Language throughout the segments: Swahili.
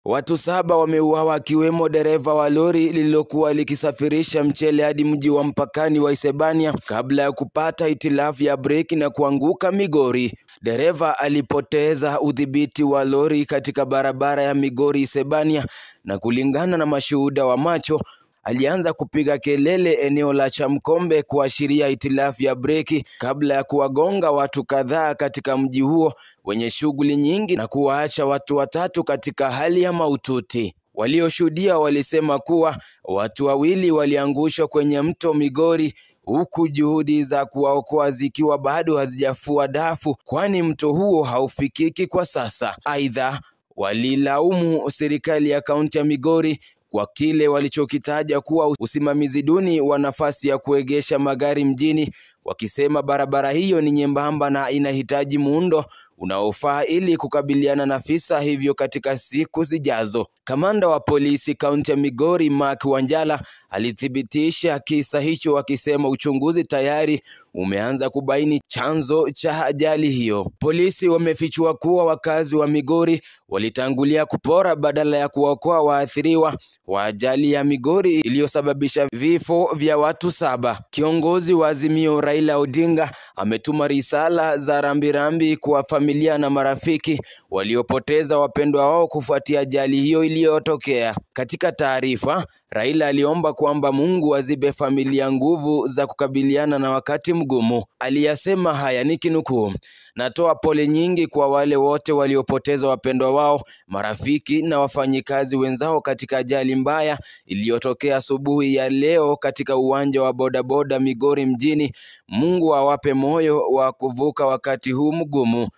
Watu 7 wameuawa akiwemo dereva wa lori lililokuwa likisafirisha mchele hadi mji wa mpakani wa Isebania kabla ya kupata hitilafu ya breki na kuanguka Migori. Dereva alipoteza udhibiti wa lori katika barabara ya Migori Isebania, na kulingana na mashuhuda wa macho, alianza kupiga kelele eneo la Chamkombe kuashiria hitilafu ya breki kabla ya kuwagonga watu kadhaa katika mji huo wenye shughuli nyingi na kuwaacha watu watatu katika hali ya mahututi. Walioshuhudia walisema kuwa watu 2 waliangushwa kwenye mto Migori, huku juhudi za kuwaokoa zikiwa bado hazijafua dafu, kwani mto huo haufikiki kwa sasa. Aidha, walilaumu serikali ya kaunti ya Migori kwa kile walichokitaja kuwa usimamizi duni wa nafasi ya kuegesha magari mjini, wakisema barabara hiyo ni nyembamba na inahitaji muundo unaofaa ili kukabiliana na visa hivyo katika siku zijazo. Kamanda wa polisi kaunti ya Migori, Mark Wanjala, alithibitisha kisa hicho akisema uchunguzi tayari umeanza kubaini chanzo cha ajali hiyo. Polisi wamefichua kuwa wakazi wa Migori walitangulia kupora badala ya kuwaokoa waathiriwa wa ajali ya Migori iliyosababisha vifo vya watu 7. Kiongozi wa Azimio Raila Odinga ametuma risala za rambirambi kwa familia na marafiki waliopoteza wapendwa wao kufuatia ajali hiyo iliyotokea. Katika taarifa, Raila aliomba kwamba Mungu azibe familia nguvu za kukabiliana na wakati mgumu. Aliyasema haya nikinukuu: "Natoa pole nyingi kwa wale wote waliopoteza wapendwa wao, marafiki na wafanyikazi wenzao katika ajali mbaya iliyotokea asubuhi ya leo katika uwanja wa bodaboda Migori mjini. Mungu awape moyo wa kuvuka wakati huu mgumu.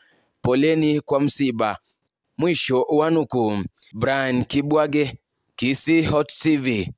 Poleni kwa msiba." Mwisho wa nukuu. Brian Kibwage, Kisii Hot TV.